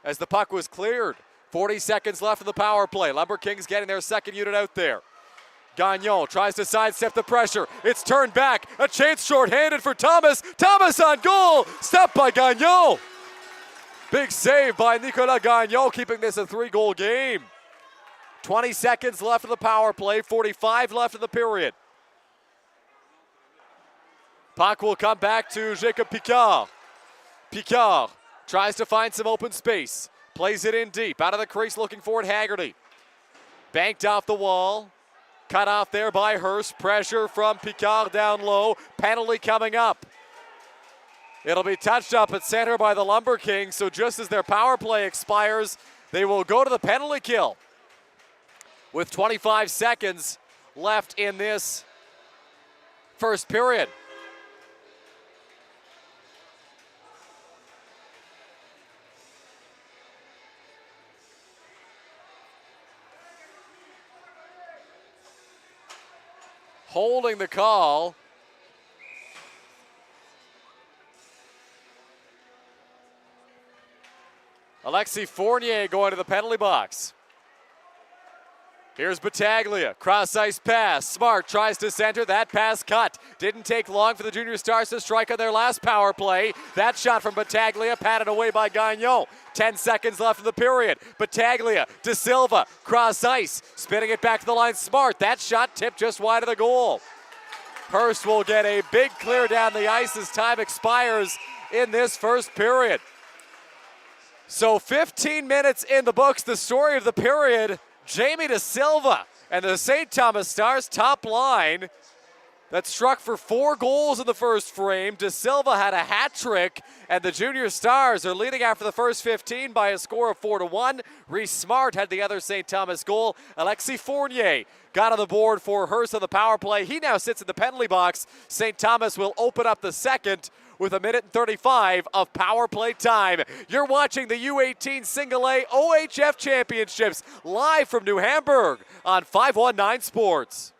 as the puck was cleared. 40 seconds left in the power play. Lumber Kings getting their second unit out there. Gagnon tries to sidestep the pressure. It's turned back. A chance shorthanded for Thomas. Thomas on goal. Stopped by Gagnon. Big save by Nicolas Gagnon, keeping this a 3-goal game. 20 seconds left in the power play. 45 left in the period. Puck will come back to Jacob Picard. Picard tries to find some open space. Plays it in deep. Out of the crease looking for it, Haggerty. Banked off the wall. Cut off there by Hearst. Pressure from Picard down low. Penalty coming up. It'll be touched up at center by the Lumber Kings, so just as their power play expires, they will go to the penalty kill. With 25 seconds left in this first period. Holding the call. Alexis Fournier going to the penalty box. Here's Battaglia, cross-ice pass. Smart tries to center, that pass cut. Didn't take long for the Junior Stars to strike on their last power play. That shot from Battaglia patted away by Gagnon. 10 seconds left in the period. Battaglia to Silva, cross-ice, spinning it back to the line. Smart, that shot tipped just wide of the goal. Hearst will get a big clear down the ice as time expires in this first period. So 15 minutes in the books, the story of the period, Jamie De Silva and the St. Thomas Stars top line that struck for 4 goals in the first frame. De Silva had a hat trick, and the Junior Stars are leading after the first 15 by a score of 4-1. Reese Smart had the other St. Thomas goal. Alexis Fournier got on the board for Hearst on the power play. He now sits in the penalty box. St. Thomas will open up the second with 1:35 of power play time. You're watching the U18 Single A OHF Championships live from New Hamburg on 519 Sports.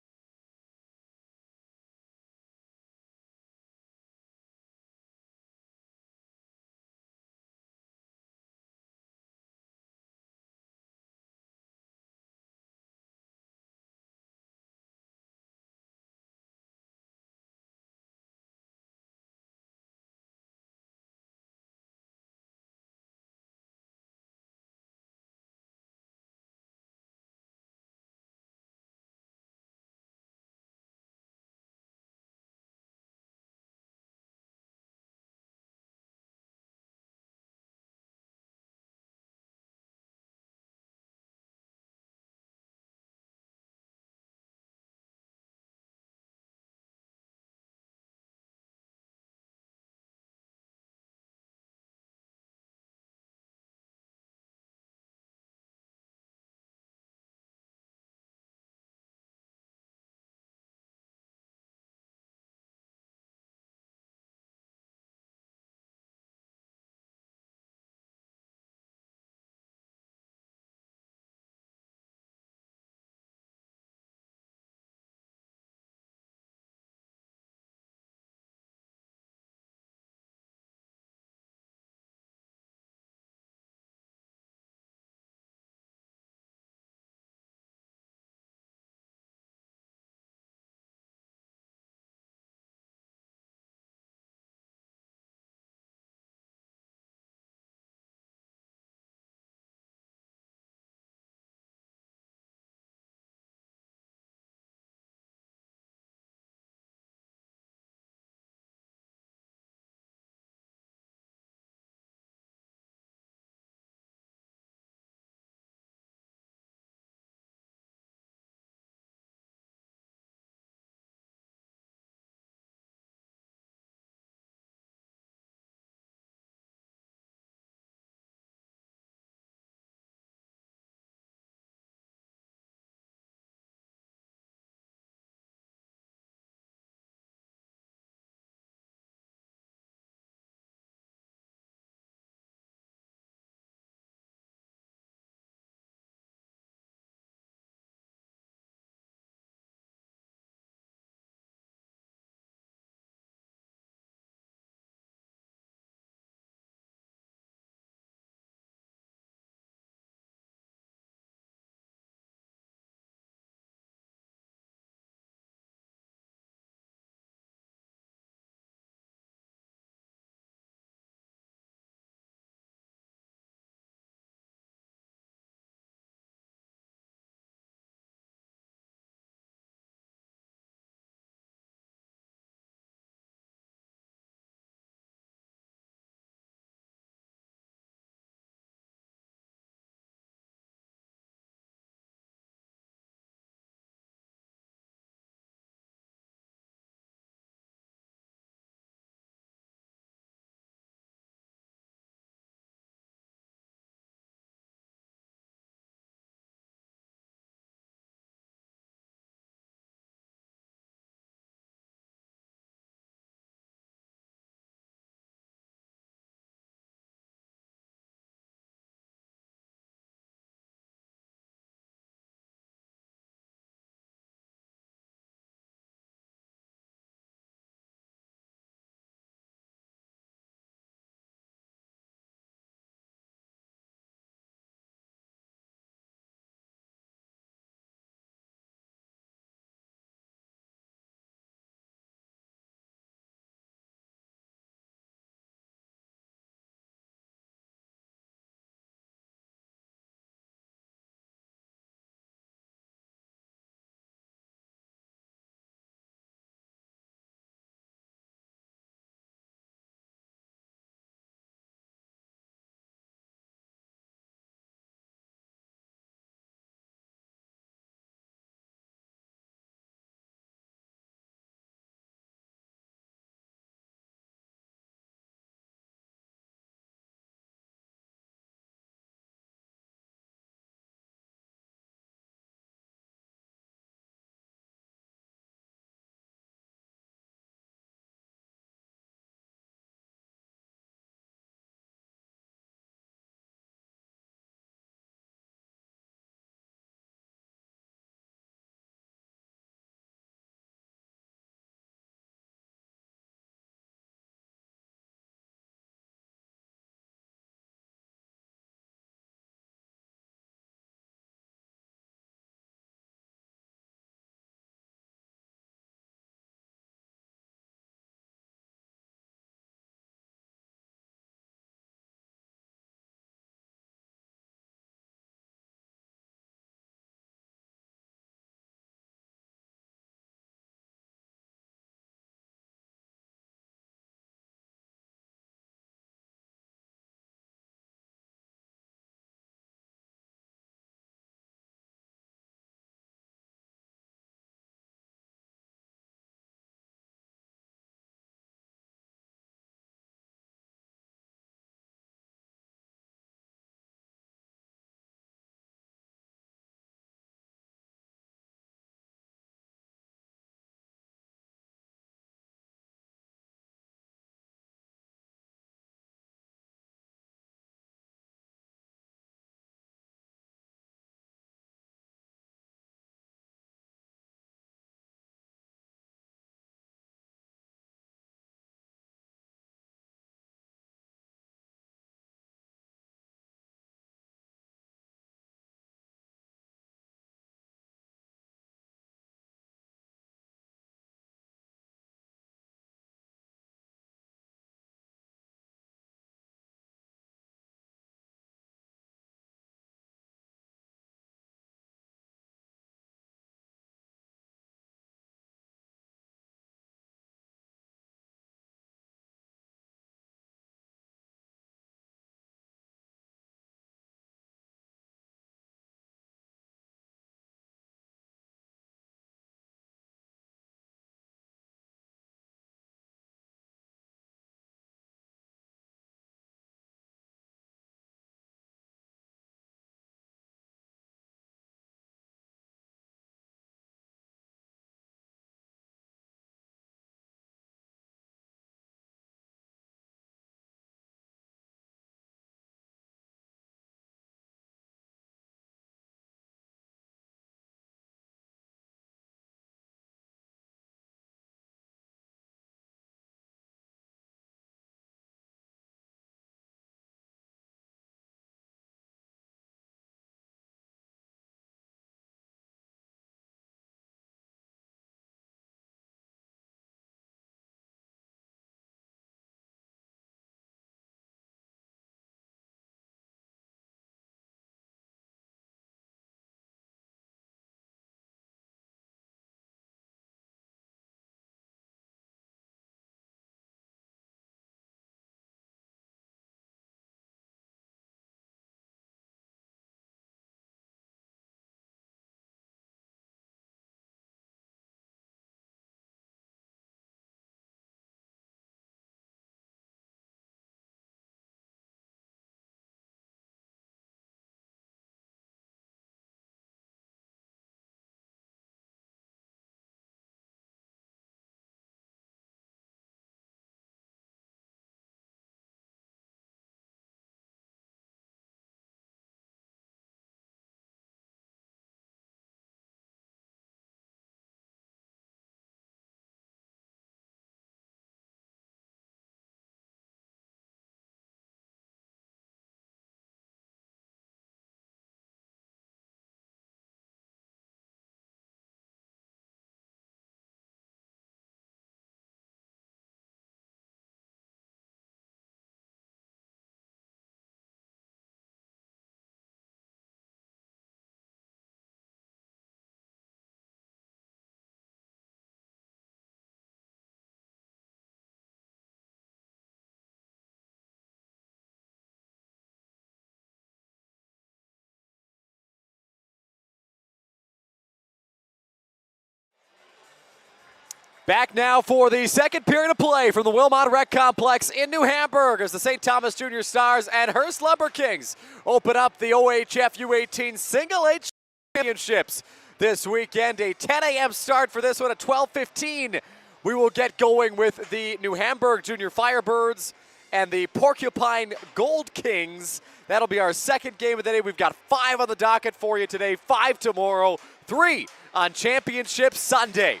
Back now for the second period of play from the Wilmot Rec Complex in New Hamburg as the St. Thomas Junior Stars and Hearst Lumber Kings open up the OHF U18 Single H Championships this weekend. A 10 a.m. start for this one at 12:15. We will get going with the New Hamburg Junior Firebirds and the Porcupine Gold Kings. That'll be our second game of the day. We've got 5 on the docket for you today, 5 tomorrow, 3 on Championship Sunday.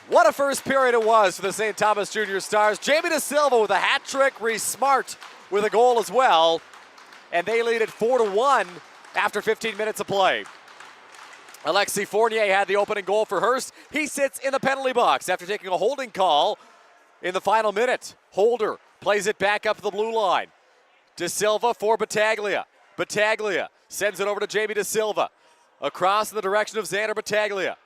What a first period it was for the St. Thomas Junior Stars. Jamie De Silva with a hat trick, Reese Smart with a goal as well. And they lead it 4-1 after 15 minutes of play. Alexis Fournier had the opening goal for Hearst. He sits in the penalty box after taking a holding call in the final minute. Holder plays it back up the blue line. De Silva for Battaglia. Battaglia sends it over to Jamie De Silva. Across in the direction of Xander Battaglia.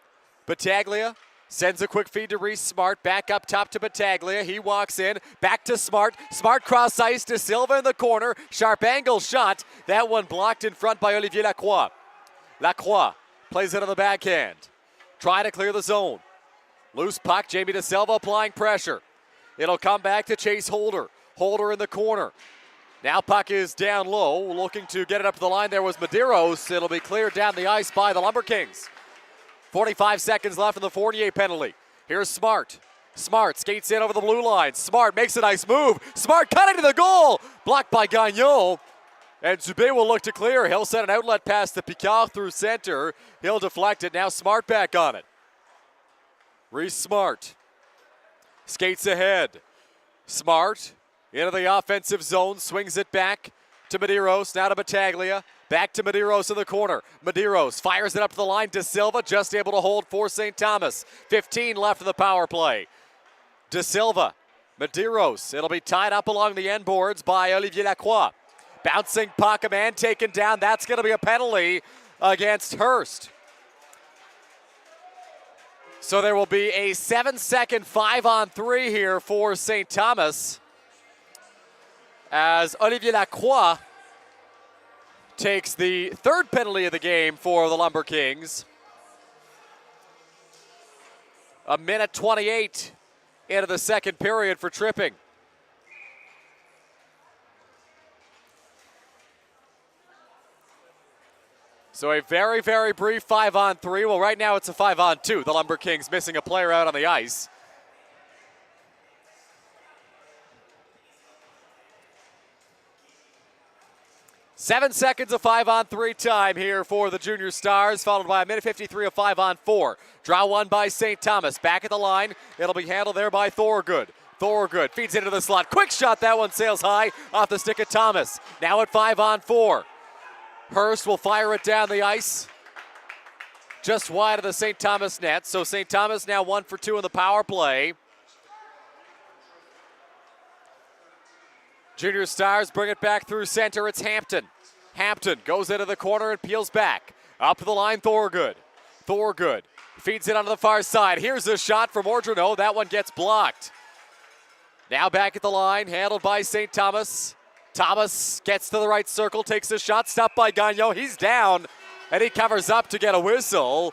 Battaglia sends a quick feed to Reese Smart, back up top to Battaglia. He walks in, back to Smart. Smart cross ice to Silva in the corner. Sharp angle shot. That one blocked in front by Olivier Lacroix. Lacroix plays it on the backhand. Trying to clear the zone. Loose puck, Jamie De Silva applying pressure. It'll come back to Chase Holder. Holder in the corner. Now puck is down low, looking to get it up to the line. There was Medeiros. It'll be cleared down the ice by the Lumber Kings. 45 seconds left in the Fournier penalty. Here's Smart. Smart skates in over the blue line. Smart makes a nice move. Smart cutting to the goal. Blocked by Gagnon. And Zubé will look to clear. He'll send an outlet pass to Picard through center. He'll deflect it. Now Smart back on it. Reese Smart skates ahead. Smart into the offensive zone. Swings it back to Medeiros. Now to Battaglia. Back to Medeiros in the corner. Medeiros fires it up to the line. De Silva just able to hold for St. Thomas. 15 left in the power play. De Silva, Medeiros. It'll be tied up along the end boards by Olivier Lacroix. Bouncing puck, a man taken down. That's going to be a penalty against Hearst. So there will be a 7-second 5-on-3 here for St. Thomas as Olivier Lacroix takes the third penalty of the game for the Lumber Kings. A minute 28 into the second period for tripping. So a very, very brief 5-on-3. Well, right now it's a 5-on-2. The Lumber Kings missing a player out on the ice. Seven seconds of 5-on-3 time here for the Junior Stars, followed by a minute 53 of 5-on-4. Draw one by St. Thomas. Back at the line. It'll be handled there by Thorogood. Thorogood feeds into the slot. Quick shot. That one sails high off the stick of Thomas. Now at 5-on-4. Hearst will fire it down the ice. Just wide of the St. Thomas net. So St. Thomas now 1 for 2 in the power play. Junior Stars bring it back through center. It's Hampton. Hampton goes into the corner and peels back. Up the line, Thorogood. Thorogood feeds it onto the far side. Here's a shot from Ordreneau. That one gets blocked. Now back at the line, handled by St. Thomas. Thomas gets to the right circle, takes a shot, stopped by Gagnon. He's down, and he covers up to get a whistle.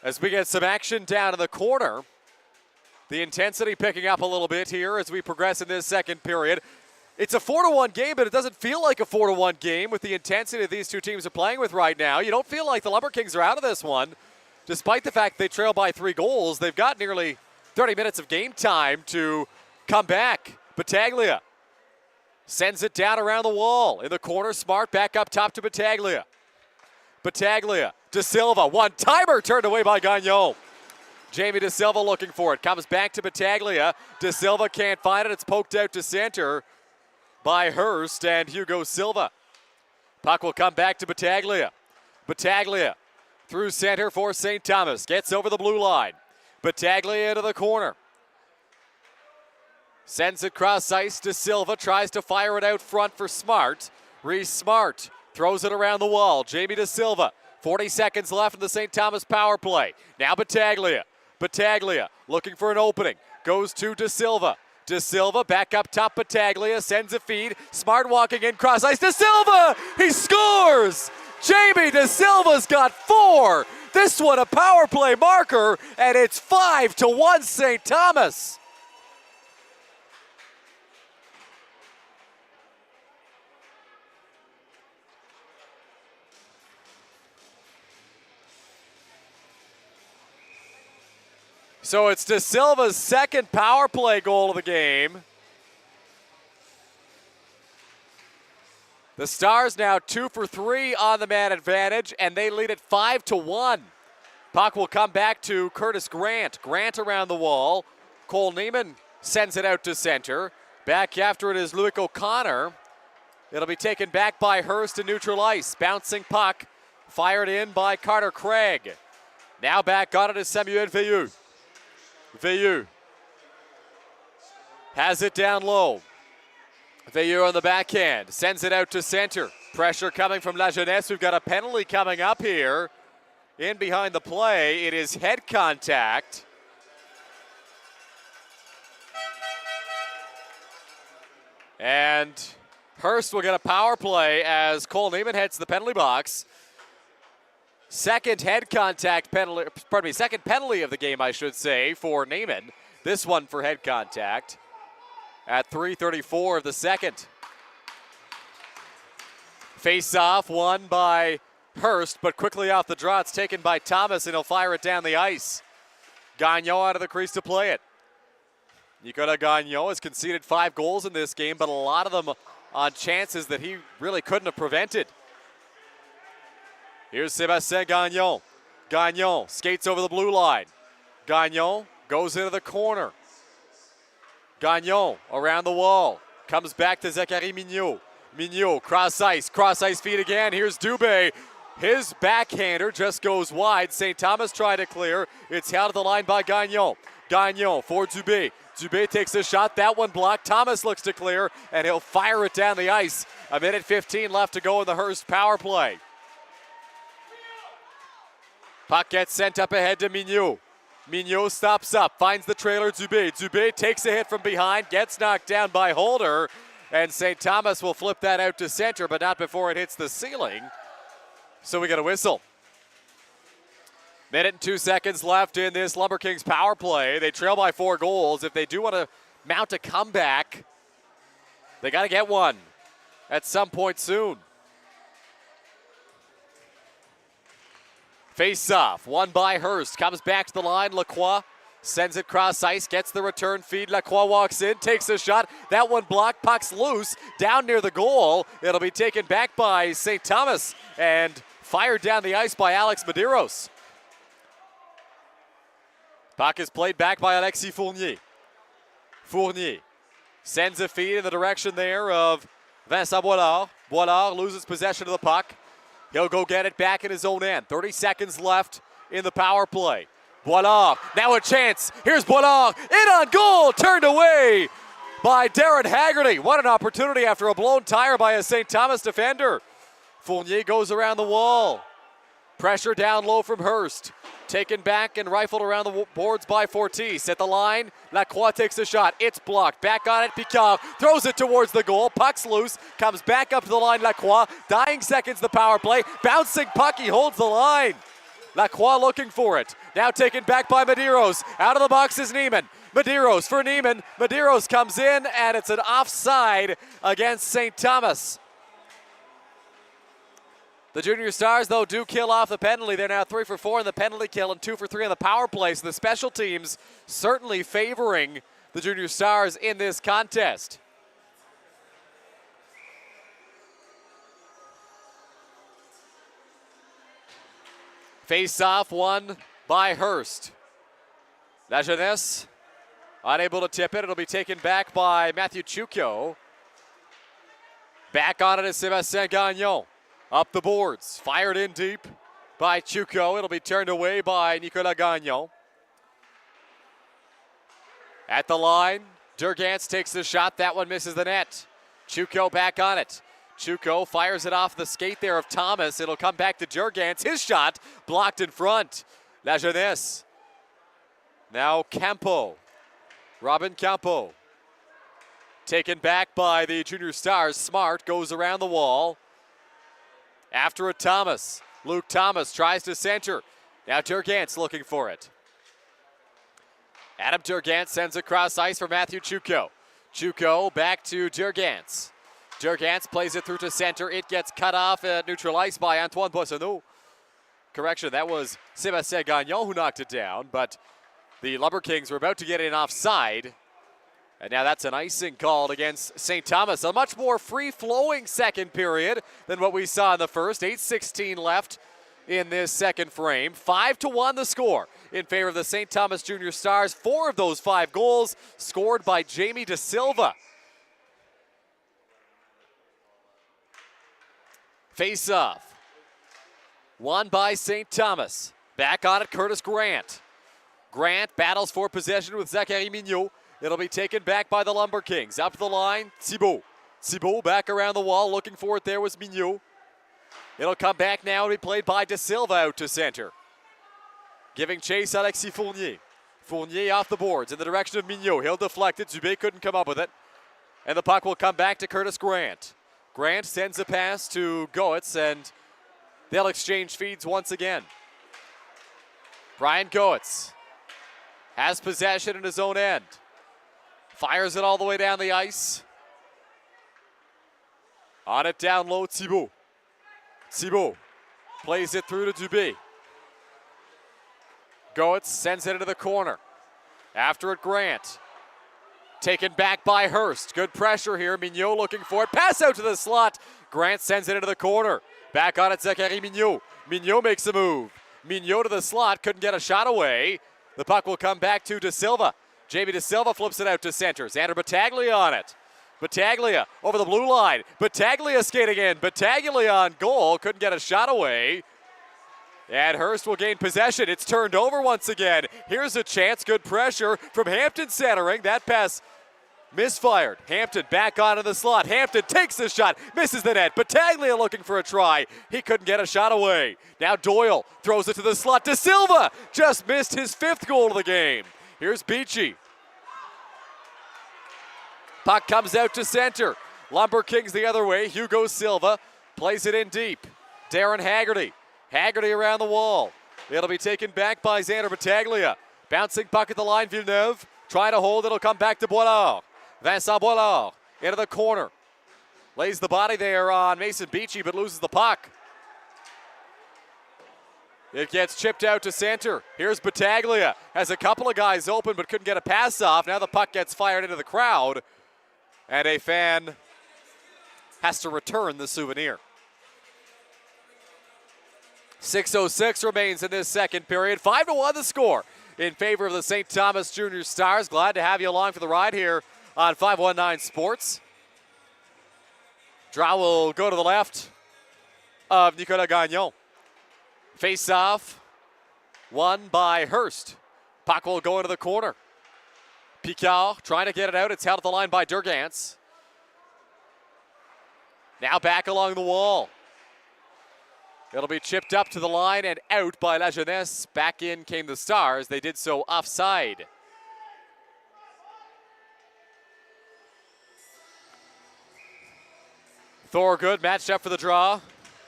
As we get some action down in the corner. The intensity picking up a little bit here as we progress in this second period. It's a 4-1 game, but it doesn't feel like a 4-1 game with the intensity that these two teams are playing with right now. You don't feel like the Lumber Kings are out of this one. Despite the fact they trail by 3 goals, they've got nearly 30 minutes of game time to come back. Battaglia sends it down around the wall. In the corner, Smart back up top to Battaglia. Battaglia, De Silva, one-timer turned away by Gagnon. Jamie De Silva looking for it. Comes back to Battaglia. De Silva can't find it. It's poked out to center by Hearst and Hugo Silva. Puck will come back to Battaglia. Battaglia through center for St. Thomas. Gets over the blue line. Battaglia into the corner. Sends it cross ice to Silva. Tries to fire it out front for Smart. Reese Smart throws it around the wall. Jamie De Silva. 40 seconds left in the St. Thomas power play. Now Battaglia. Battaglia looking for an opening. Goes to De Silva. De Silva back up top. Battaglia sends a feed. Smart walking in cross ice. De Silva! He scores! Jamie De Silva's got 4. This one a power play marker, and it's 5-1 St. Thomas. So it's De Silva's second power play goal of the game. The Stars now 2 for 3 on the man advantage, and they lead it 5-1. Puck will come back to Curtis Grant. Grant around the wall. Cole Neiman sends it out to center. Back after it is Luik O'Connor. It'll be taken back by Hearst in neutral ice. Bouncing puck, fired in by Carter Craig. Now back on it is Samuel Veilleux. Veilleux has it down low. Veilleux on the backhand, sends it out to center. Pressure coming from La Jeunesse. We've got a penalty coming up here. In behind the play, it is head contact. And Hearst will get a power play as Cole Neiman heads to the penalty box. Second head contact penalty, second penalty of the game, I should say, for Neiman. This one for head contact at 3:34 of the second. Face-off won by Hearst, but quickly off the draw. It's taken by Thomas, and he'll fire it down the ice. Gagnon out of the crease to play it. Nicolas Gagnon has conceded 5 goals in this game, but a lot of them on chances that he really couldn't have prevented. Here's Sébastien Gagnon. Gagnon skates over the blue line. Gagnon goes into the corner. Gagnon around the wall. Comes back to Zachary Mignot. Mignot, cross ice feed again. Here's Dubé. His backhander just goes wide. St. Thomas tried to clear. It's held at the line by Gagnon. Gagnon for Dubé. Dubé takes a shot. That one blocked. Thomas looks to clear, and he'll fire it down the ice. 1:15 left to go in the Hearst power play. Puck gets sent up ahead to Mignot. Mignot stops up, finds the trailer Dubé. Dubé takes a hit from behind, gets knocked down by Holder, and St. Thomas will flip that out to center, but not before it hits the ceiling. So we get a whistle. 1:02 left in this Lumber Kings power play. They trail by 4 goals. If they do want to mount a comeback, they got to get one at some point soon. Face-off, won by Hearst. Comes back to the line. Lacroix sends it cross ice, gets the return feed. Lacroix walks in, takes a shot. That one blocked. Puck's loose down near the goal. It'll be taken back by St. Thomas and fired down the ice by Alex Medeiros. Puck is played back by Alexis Fournier. Fournier sends a feed in the direction there of Vincent Boilard. Boilard loses possession of the puck. He'll go get it back in his own end. 30 seconds left in the power play. Boilard, now a chance. Here's Boilard, in on goal, turned away by Darren Haggerty. What an opportunity after a blown tire by a St. Thomas defender. Fournier goes around the wall. Pressure down low from Hearst. Taken back and rifled around the boards by Fortis. At the line, Lacroix takes a shot. It's blocked. Back on it, Picard throws it towards the goal. Puck's loose. Comes back up to the line, Lacroix. Dying seconds the power play. Bouncing puck, he holds the line. Lacroix looking for it. Now taken back by Medeiros. Out of the box is Neiman. Medeiros for Neiman. Medeiros comes in, and it's an offside against St. Thomas. The Junior Stars, though, do kill off the penalty. They're now 3 for 4 in the penalty kill and 2 for 3 on the power play. So the special teams certainly favoring the Junior Stars in this contest. Face-off won by Hearst. La Jeunesse unable to tip it. It'll be taken back by Matthew Chukyo. Back on it is Sébastien Gagnon. Up the boards, fired in deep by Chukyo. It'll be turned away by Nicolas Gagnon. At the line, Durgantz takes the shot. That one misses the net. Chukyo back on it. Chukyo fires it off the skate there of Thomas. It'll come back to Durgantz. His shot blocked in front. La Jeunesse. Now Campo. Robin Campo. Taken back by the Junior Stars. Smart goes around the wall. After it, Thomas. Luke Thomas tries to center. Now Durgant's looking for it. Adam Durgant sends across ice for Matthew Chuko. Chuko back to Durgant. Durgant plays it through to center. It gets cut off at neutral ice by Antoine Boissonneau. Correction, that was Sébastien Gagnon who knocked it down, but the Lumber Kings were about to get in offside. And now that's an icing called against St. Thomas. A much more free-flowing second period than what we saw in the first. 8:16 left in this second frame. 5-1 the score in favor of the St. Thomas Junior Stars. 4 of those 5 goals scored by Jamie De Silva. Face-off. Won by St. Thomas. Back on it, Curtis Grant. Grant battles for possession with Zachary Mignot. It'll be taken back by the Lumber Kings. Up the line, Thibault. Thibault back around the wall, looking for it there was Mignot. It'll come back now and be played by De Silva out to center. Giving chase Alexis Fournier. Fournier off the boards in the direction of Mignot. He'll deflect it. Dubé couldn't come up with it. And the puck will come back to Curtis Grant. Grant sends a pass to Goetz, and they'll exchange feeds once again. Brian Goetz has possession in his own end. Fires it all the way down the ice. On it down low, Thibault. Thibault plays it through to Dubé. Goetz sends it into the corner. After it, Grant. Taken back by Hearst. Good pressure here. Mignot looking for it. Pass out to the slot. Grant sends it into the corner. Back on it, Zachary Mignot. Mignot makes a move. Mignot to the slot. Couldn't get a shot away. The puck will come back to De Silva. Jamie De Silva flips it out to center. Xander Battaglia on it. Battaglia over the blue line. Battaglia skating in. Battaglia on goal. Couldn't get a shot away. And Hearst will gain possession. It's turned over once again. Here's a chance. Good pressure from Hampton centering. That pass misfired. Hampton back onto the slot. Hampton takes the shot. Misses the net. Battaglia looking for a try. He couldn't get a shot away. Now Doyle throws it to the slot. De Silva just missed his 5th goal of the game. Here's Beachy. Puck comes out to center. Lumber Kings the other way. Hugo Silva plays it in deep. Darren Haggerty. Haggerty around the wall. It'll be taken back by Xander Battaglia. Bouncing puck at the line, Villeneuve. Trying to hold, it'll come back to Boilard. Vincent Boilard into the corner. Lays the body there on Mason Beachy, but loses the puck. It gets chipped out to center. Here's Battaglia. Has a couple of guys open, but couldn't get a pass off. Now the puck gets fired into the crowd. And a fan has to return the souvenir. 6:06 remains in this second period. 5-1 the score in favor of the St. Thomas Junior Stars. Glad to have you along for the ride here on 519 Sports. Draw will go to the left of Nicolas Gagnon. Face-off won by Hearst. Puck will go into the corner. Picard trying to get it out. It's held at the line by Durgant. Now back along the wall. It'll be chipped up to the line and out by La Jeunesse. Back in came the Stars. They did so offside. Thorgood matched up for the draw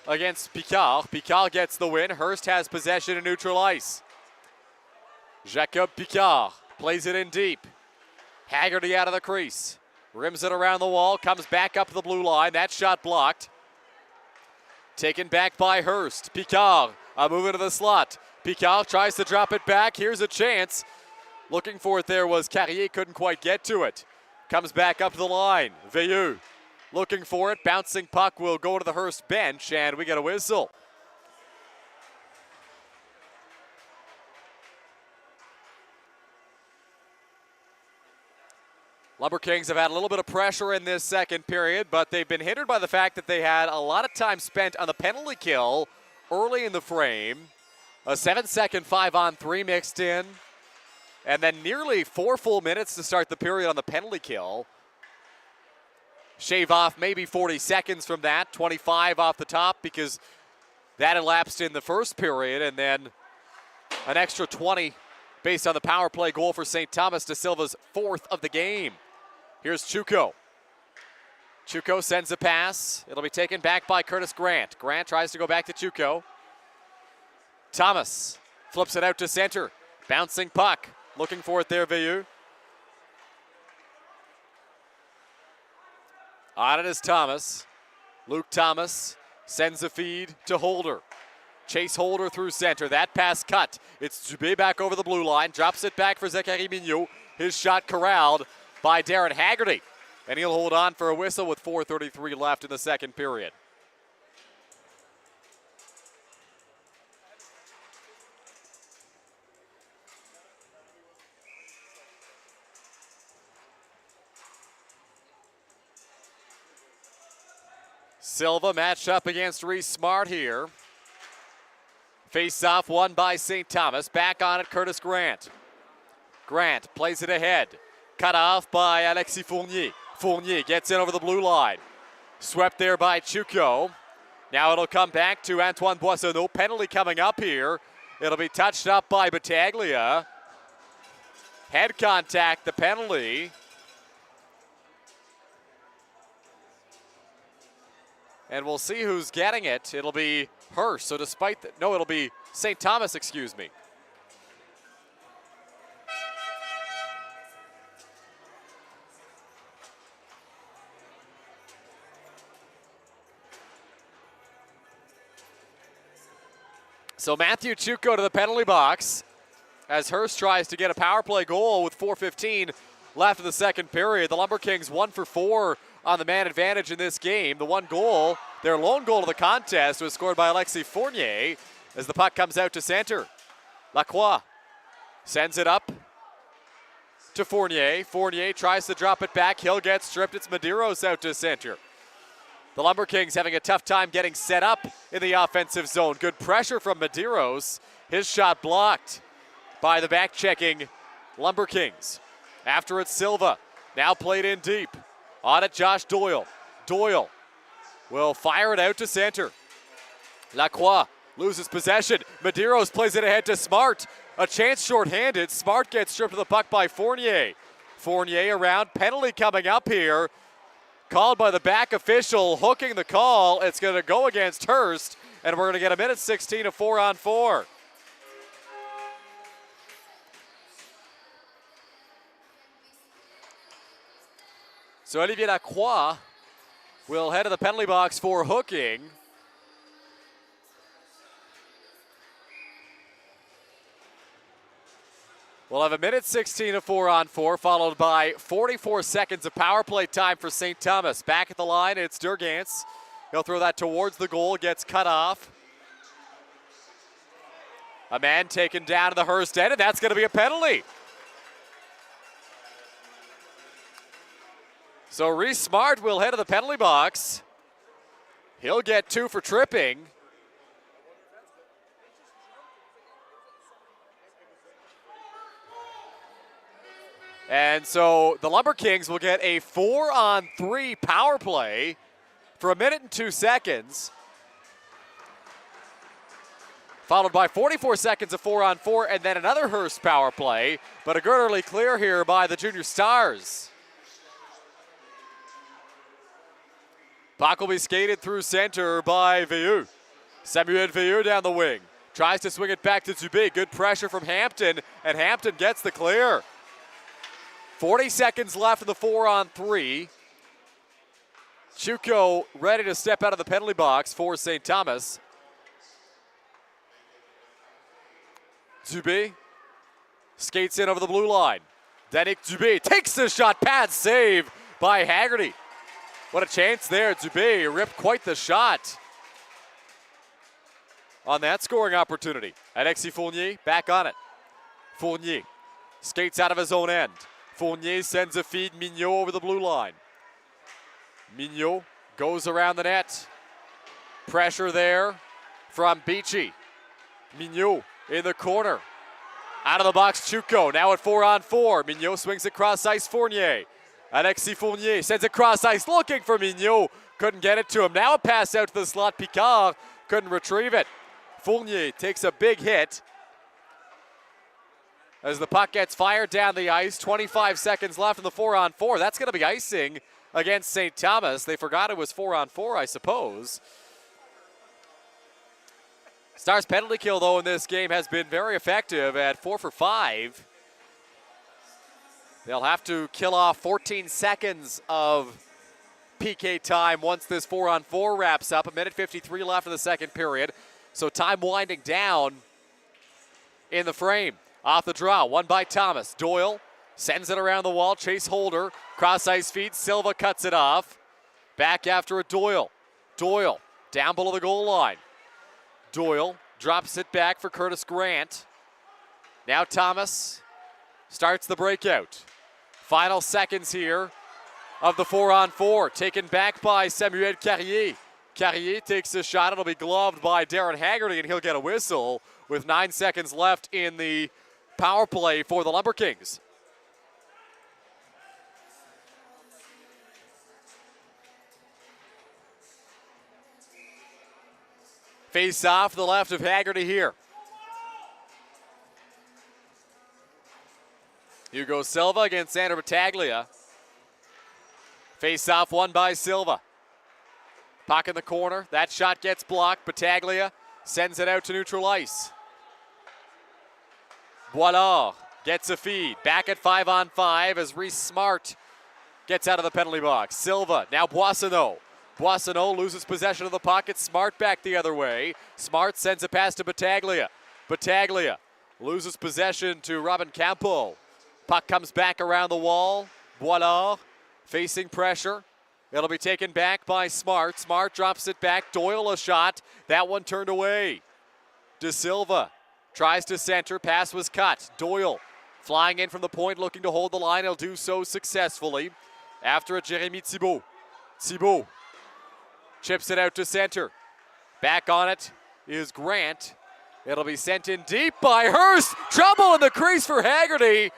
against Picard. Picard gets the win. Hearst has possession in neutral ice. Jacob Picard plays it in deep. Haggerty out of the crease. Rims it around the wall. Comes back up the blue line. That shot blocked. Taken back by Hearst. Picard a move into the slot. Picard tries to drop it back. Here's a chance. Looking for it there was Carrier. Couldn't quite get to it. Comes back up to the line. Veilleux looking for it. Bouncing puck will go to the Hearst bench, and we get a whistle. Lumber Kings have had a little bit of pressure in this second period, but they've been hindered by the fact that they had a lot of time spent on the penalty kill early in the frame. A 7-second 5-on-3 mixed in, and then nearly 4 full minutes to start the period on the penalty kill. Shave off maybe 40 seconds from that, 25 off the top because that elapsed in the first period, and then an extra 20 based on the power play goal for St. Thomas, De Silva's 4th of the game. Here's Chuko. Chuko sends a pass. It'll be taken back by Curtis Grant. Grant tries to go back to Chuko. Thomas Flips it out to center. Bouncing puck. Looking for it there, Veilleux. On it is Thomas. Luke Thomas sends a feed to Holder. Chase Holder through center. That pass cut. It's Dubé back over the blue line. Drops it back for Zachary Mignot. His shot corralled by Darren Haggerty. And he'll hold on for a whistle with 4:33 left in the second period. Silva matched up against Reese Smart here. Face-off won by St. Thomas. Back on it, Curtis Grant. Grant plays it ahead. Cut off by Alexis Fournier. Fournier gets in over the blue line. Swept there by Chuko. Now it'll come back to Antoine Boissonneau. Penalty coming up here. It'll be touched up by Battaglia. Head contact, the penalty. And we'll see who's getting it. It'll be Hearst. So despite that, no, it'll be St. Thomas, excuse me. So Matthew Chuko to the penalty box as Hearst tries to get a power play goal with 4:15 left in the second period. The Lumber Kings 1 for 4 on the man advantage in this game. The one goal, their lone goal of the contest, was scored by Alexis Fournier as the puck comes out to center. Lacroix sends it up to Fournier. Fournier tries to drop it back. He'll get stripped. It's Medeiros out to center. The Lumber Kings having a tough time getting set up in the offensive zone. Good pressure from Medeiros. His shot blocked by the back-checking Lumber Kings. After it's Silva. Now played in deep. On it, Josh Doyle. Doyle will fire it out to center. Lacroix loses possession. Medeiros plays it ahead to Smart. A chance shorthanded. Smart gets stripped of the puck by Fournier. Fournier around. Penalty coming up here. Called by the back official, hooking the call. It's going to go against Hearst, and we're going to get a minute 16 of 4-on-4. So Olivier Lacroix will head to the penalty box for hooking. We'll have a minute 16 of 4-on-4, followed by 44 seconds of power play time for St. Thomas. Back at the line, it's Durgance. He'll throw that towards the goal, gets cut off. A man taken down to the Hearst end, and that's going to be a penalty. So Reese Smart will head to the penalty box. He'll get 2 for tripping. And so the Lumber Kings will get a 4-on-3 power play for a minute and 2 seconds, followed by 44 seconds of 4-on-4 and then another Hearst power play, but a good early clear here by the Junior Stars. Puck will be skated through center by Veilleux. Samuel Veilleux down the wing. Tries to swing it back to Dubé. Good pressure from Hampton, and Hampton gets the clear. 40 seconds left in the 4-on-3. Chuko ready to step out of the penalty box for St. Thomas. Dubé skates in over the blue line. Danick Dubé takes the shot. Pad save by Haggerty. What a chance there. Dubé ripped quite the shot on that scoring opportunity. Alexis Fournier back on it. Fournier skates out of his own end. Fournier sends a feed. Mignot over the blue line. Mignot goes around the net. Pressure there from Beachy. Mignot in the corner. Out of the box, Chuko. Now at 4-on-4. Mignot swings across ice. Fournier. Alexis Fournier sends it cross ice, looking for Mignot. Couldn't get it to him. Now a pass out to the slot. Picard couldn't retrieve it. Fournier takes a big hit as the puck gets fired down the ice. 25 seconds left in the 4-on-4. That's going to be icing against St. Thomas. They forgot it was 4-on-4, I suppose. Stars' penalty kill, though, in this game has been very effective at 4 for 5. They'll have to kill off 14 seconds of PK time once this 4-on-4 wraps up. 1:53 left in the second period. So time winding down in the frame. Off the draw, one by Thomas. Doyle sends it around the wall. Chase Holder, cross ice feed. Silva cuts it off. Back after it, Doyle. Doyle down below the goal line. Doyle drops it back for Curtis Grant. Now Thomas starts the breakout. Final seconds here of the 4-on-4, taken back by Samuel Carrier. Carrier takes a shot. It'll be gloved by Darren Haggerty, and he'll get a whistle with 9 seconds left in the power play for the Lumber Kings. Face off to the left of Haggerty here. Hugo Silva against Sander Battaglia. Face off won by Silva. Puck in the corner. That shot gets blocked. Battaglia sends it out to neutral ice. Boilard gets a feed. Back at 5-on-5 as Reese Smart gets out of the penalty box. Silva, now Boissonneau. Boissonneau loses possession of the puck. It's Smart back the other way. Smart sends a pass to Battaglia. Battaglia loses possession to Robin Campo. Puck comes back around the wall. Boilard facing pressure. It'll be taken back by Smart. Smart drops it back. Doyle a shot. That one turned away. De Silva tries to center. Pass was cut. Doyle flying in from the point, looking to hold the line. He'll do so successfully. After it, Jeremy Thibault. Thibault chips it out to center. Back on it is Grant. It'll be sent in deep by Hearst. Trouble in the crease for Haggerty,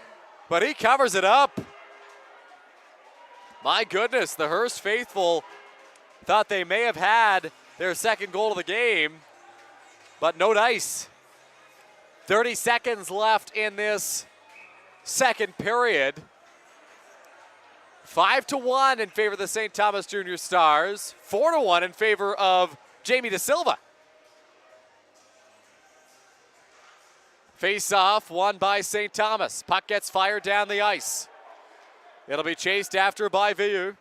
but he covers it up. My goodness, the Hearst faithful thought they may have had their second goal of the game, but no dice. 30 seconds left in this second period. 5-1 in favor of the St. Thomas Junior Stars. 4-1 in favor of Jamie De Silva. Face-off won by St. Thomas. Puck gets fired down the ice. It'll be chased after by Veilleux.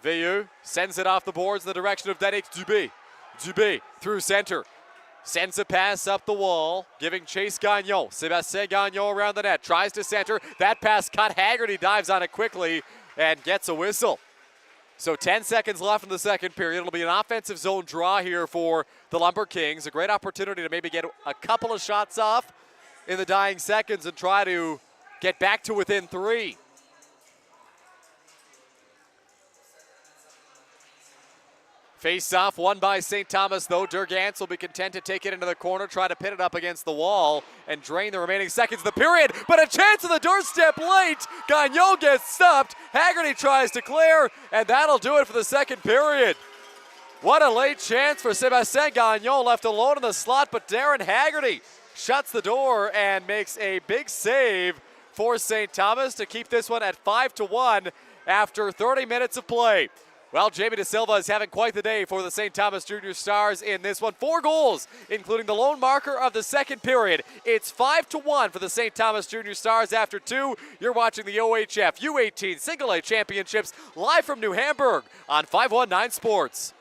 Veilleux sends it off the boards in the direction of Danick Dubé. Dubé through center. Sends a pass up the wall, giving Chase Gagnon. Sébastien Gagnon around the net. Tries to center. That pass cut. Haggerty dives on it quickly and gets a whistle. So 10 seconds left in the second period. It'll be an offensive zone draw here for the Lumber Kings. A great opportunity to maybe get a couple of shots off in the dying seconds and try to get back to within 3. Face-off won by St. Thomas, though. Durgantz will be content to take it into the corner, try to pin it up against the wall, and drain the remaining seconds of the period. But a chance on the doorstep late. Gagnon gets stopped. Haggerty tries to clear, and that'll do it for the second period. What a late chance for Sébastien Gagnon, left alone in the slot, but Darren Haggerty shuts the door and makes a big save for St. Thomas to keep this one at 5-1 after 30 minutes of play. Well, Jamie De Silva is having quite the day for the St. Thomas Junior Stars in this one. 4 goals, including the lone marker of the second period. It's 5-1 for the St. Thomas Junior Stars after 2. You're watching the OHF U18 Single A Championships live from New Hamburg on 519 Sports.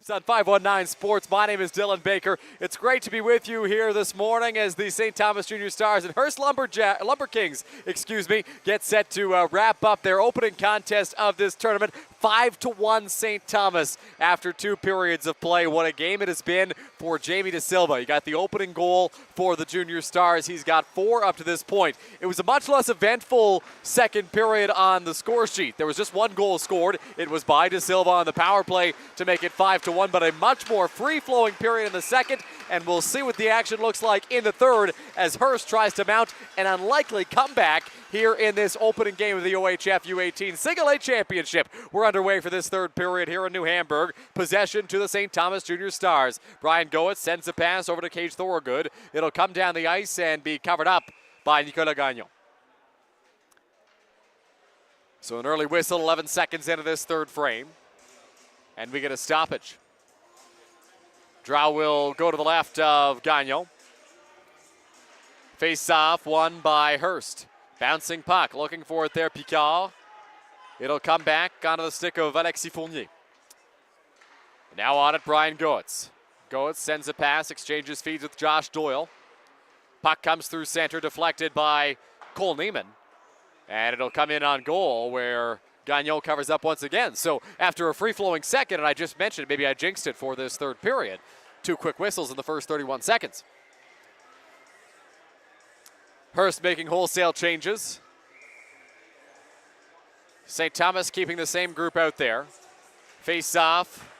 It's on 519 Sports. My name is Dylan Baker. It's great to be with you here this morning as the St. Thomas Junior Stars and Hearst Lumber Kings, get set to wrap up their opening contest of this tournament. 5-1 St. Thomas after 2 periods of play. What a game it has been for Jamie De Silva. He got the opening goal for the Junior Stars. He's got 4 up to this point. It was a much less eventful second period on the score sheet. There was just 1 goal scored. It was by De Silva on the power play to make it 5-1, but a much more free-flowing period in the second, and we'll see what the action looks like in the third as Hearst tries to mount an unlikely comeback here in this opening game of the OHF U18 Single A Championship. We're underway for this third period here in New Hamburg. Possession to the St. Thomas Junior Stars. Brian Goetz sends a pass over to Cage Thorogood. It'll come down the ice and be covered up by Nicolas Gagnon. So an early whistle, 11 seconds into this third frame. And we get a stoppage. Draw will go to the left of Gagnon. Face off, won by Hearst. Bouncing puck, looking for it there, Picard. It'll come back onto the stick of Alexis Fournier. Now on it, Brian Goetz. Goetz sends a pass, exchanges feeds with Josh Doyle. Puck comes through center, deflected by Cole Neiman. And it'll come in on goal where Gagnon covers up once again. So after a free-flowing second, and I just mentioned, maybe I jinxed it for this third period, 2 quick whistles in the first 31 seconds. Hearst making wholesale changes. St. Thomas keeping the same group out there. Face off,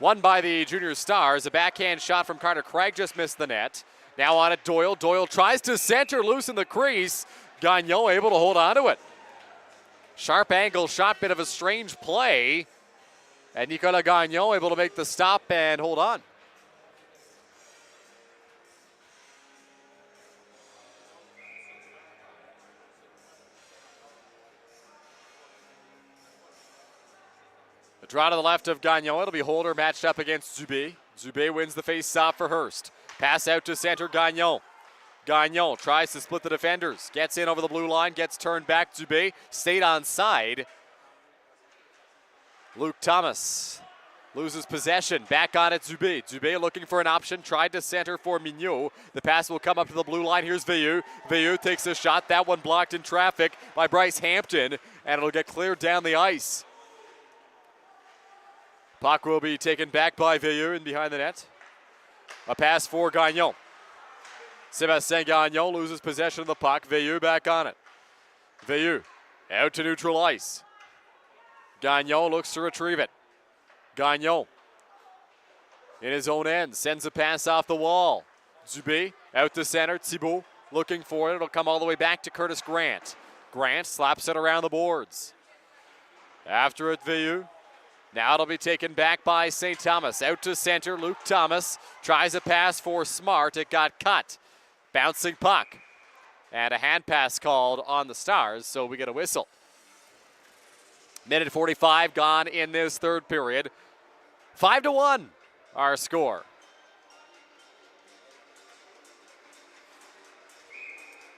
won by the Junior Stars. A backhand shot from Carter Craig just missed the net. Now on it, Doyle. Doyle tries to center, loose in the crease. Gagnon able to hold on to it. Sharp angle shot, bit of a strange play. And Nicolas Gagnon able to make the stop and hold on. The draw to the left of Gagnon. It'll be Holder matched up against Dubé. Dubé wins the face-off for Hearst. Pass out to center, Gagnon. Gagnon tries to split the defenders. Gets in over the blue line, gets turned back. Dubé stayed on side. Luke Thomas loses possession. Back on it, Dubé. Dubé looking for an option. Tried to center for Mignot. The pass will come up to the blue line. Here's Veilleux. Veilleux takes a shot. That one blocked in traffic by Bryce Hampton. And it'll get cleared down the ice. Puck will be taken back by Veilleux and behind the net. A pass for Gagnon. Sébastien Gagnon loses possession of the puck. Veilleux back on it. Veilleux out to neutral ice. Gagnon looks to retrieve it. Gagnon in his own end sends a pass off the wall. Dubé out to center. Thibault looking for it. It'll come all the way back to Curtis Grant. Grant slaps it around the boards. After it, Veilleux. Now it'll be taken back by St. Thomas. Out to center, Luke Thomas tries a pass for Smart. It got cut. Bouncing puck. And a hand pass called on the Stars, so we get a whistle. Minute 45 gone in this third period. 5-1 our score.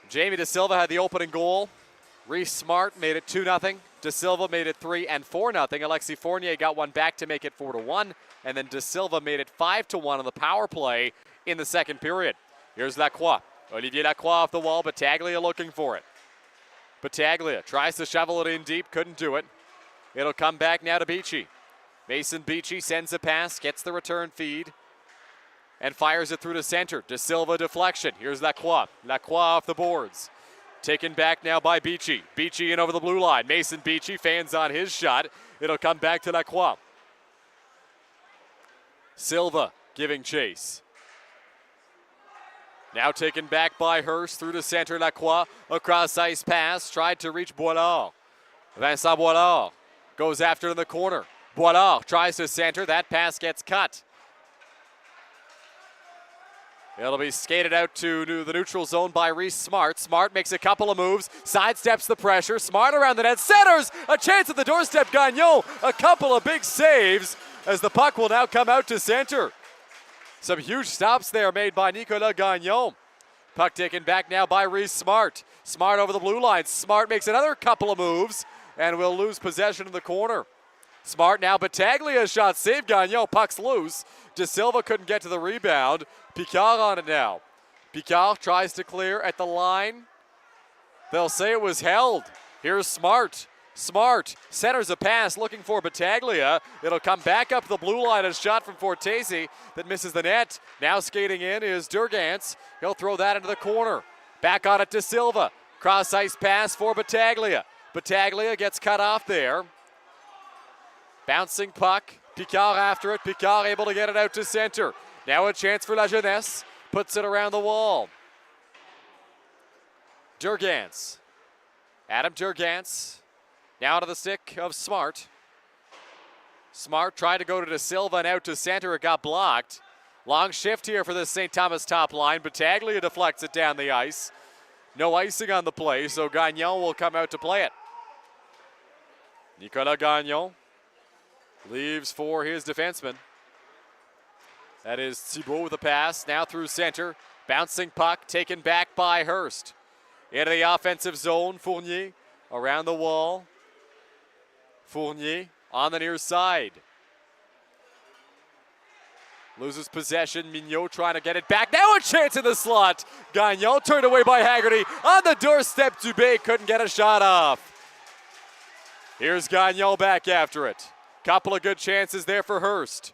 Jamie De Silva had the opening goal. Reese Smart made it 2-0. De Silva made it 3 and 4-0. Alexis Fournier got one back to make it 4-1. And then De Silva made it 5-1 on the power play in the second period. Here's Lacroix. Olivier Lacroix off the wall. Battaglia looking for it. Battaglia tries to shovel it in deep. Couldn't do it. It'll come back now to Beachy. Mason Beachy sends a pass. Gets the return feed. And fires it through to center. De Silva deflection. Here's Lacroix. Lacroix off the boards. Taken back now by Beachy. Beachy in over the blue line. Mason Beachy fans on his shot. It'll come back to Lacroix. Silva giving chase. Now taken back by Hearst through to center. Lacroix across ice pass. Tried to reach Boilard. Vincent Boilard goes after in the corner. Boilard tries to center. That pass gets cut. It'll be skated out to the neutral zone by Reese Smart. Smart makes a couple of moves, sidesteps the pressure. Smart around the net, centers! A chance at the doorstep, Gagnon. A couple of big saves as the puck will now come out to center. Some huge stops there made by Nicolas Gagnon. Puck taken back now by Reese Smart. Smart over the blue line. Smart makes another couple of moves and will lose possession in the corner. Smart now, Battaglia shot, save Gagnon, puck's loose. De Silva couldn't get to the rebound. Picard on it now. Picard tries to clear at the line. They'll say it was held. Here's Smart. Smart centers a pass looking for Battaglia. It'll come back up the blue line. A shot from Fortesi that misses the net. Now skating in is Durgantz. He'll throw that into the corner. Back on it to Silva. Cross ice pass for Battaglia. Battaglia gets cut off there. Bouncing puck. Picard after it. Picard able to get it out to center. Now a chance for La Jeunesse. Puts it around the wall. Durgantz. Adam Durgantz. Now to the stick of Smart. Smart tried to go to De Silva and out to center. It got blocked. Long shift here for the St. Thomas top line. Battaglia deflects it down the ice. No icing on the play, so Gagnon will come out to play it. Nicolas Gagnon leaves for his defenseman. That is Thibault with a pass, now through center. Bouncing puck, taken back by Hearst. Into the offensive zone, Fournier around the wall. Fournier on the near side. Loses possession, Mignot trying to get it back. Now a chance in the slot. Gagnon turned away by Haggerty. On the doorstep, Dubé couldn't get a shot off. Here's Gagnon back after it. Couple of good chances there for Hearst.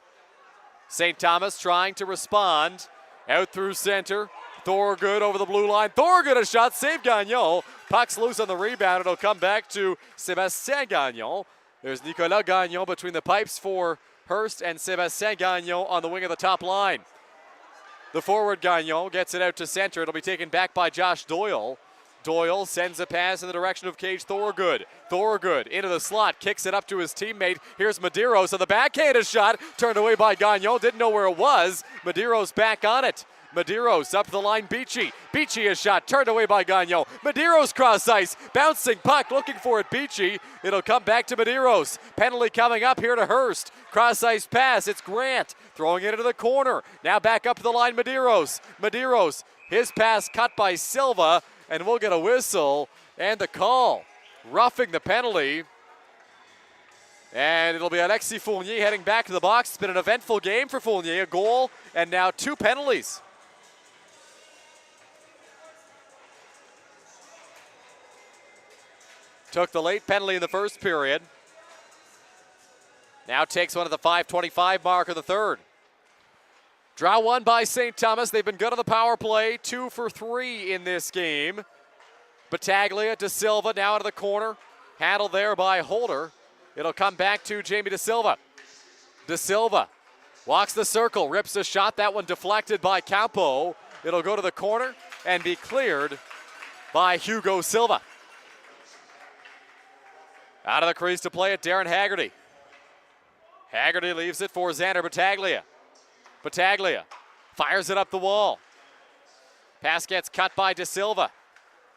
St. Thomas trying to respond. Out through center. Thorgood over the blue line. Thorgood a shot, save Gagnon. Puck's loose on the rebound. It'll come back to Sébastien Gagnon. There's Nicolas Gagnon between the pipes for Hearst and Sébastien Gagnon on the wing of the top line. The forward Gagnon gets it out to center. It'll be taken back by Josh Doyle. Doyle sends a pass in the direction of Cage Thorgood. Thorgood into the slot, kicks it up to his teammate. Here's Medeiros on the backhand, a shot turned away by Gagnon. Didn't know where it was. Medeiros back on it. Medeiros up the line, Beachy. Beachy a shot turned away by Gagnon. Medeiros cross ice, bouncing puck, looking for it, Beachy. It'll come back to Medeiros. Penalty coming up here to Hearst. Cross ice pass, it's Grant throwing it into the corner. Now back up the line, Medeiros. Medeiros, his pass cut by Silva, and we'll get a whistle and the call. Roughing the penalty. And it'll be Alexis Fournier heading back to the box. It's been an eventful game for Fournier, a goal and now 2 penalties. Took the late penalty in the first period. Now takes one at the 5:25 mark of the third. Draw one by St. Thomas. They've been good on the power play. 2 for 3 in this game. Battaglia, De Silva now into the corner. Handled there by Holder. It'll come back to Jamie De Silva. De Silva walks the circle, rips a shot. That one deflected by Campo. It'll go to the corner and be cleared by Hugo Silva. Out of the crease to play it, Darren Haggerty. Haggerty leaves it for Xander Battaglia. Battaglia fires it up the wall. Pass gets cut by De Silva.